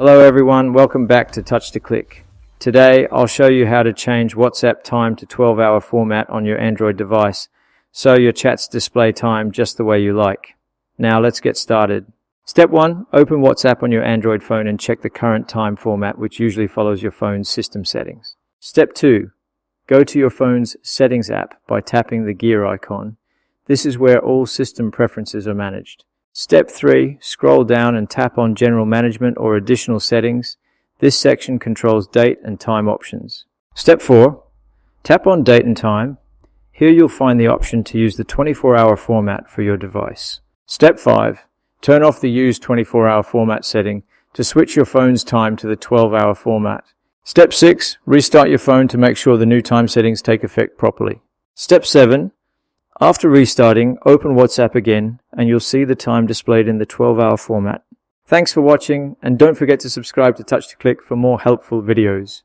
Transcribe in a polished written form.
Hello everyone, welcome back to Touch to Click. Today I'll show you how to change WhatsApp time to 12-hour format on your Android device so your chats display time just the way you like. Now let's get started. Step 1. Open WhatsApp on your Android phone and check the current time format, which usually follows your phone's system settings. Step 2. Go to your phone's Settings app by tapping the gear icon. This is where all system preferences are managed. Step 3. Scroll down and tap on General Management or Additional Settings. This section controls date and time options. Step 4. Tap on Date and Time. Here you'll find the option to use the 24-hour format for your device. Step 5. Turn off the Use 24-hour format setting to switch your phone's time to the 12-hour format. Step 6. Restart your phone to make sure the new time settings take effect properly. Step 7. After restarting, open WhatsApp again and you'll see the time displayed in the 12-hour format. Thanks for watching, and don't forget to subscribe to Touch to Click for more helpful videos.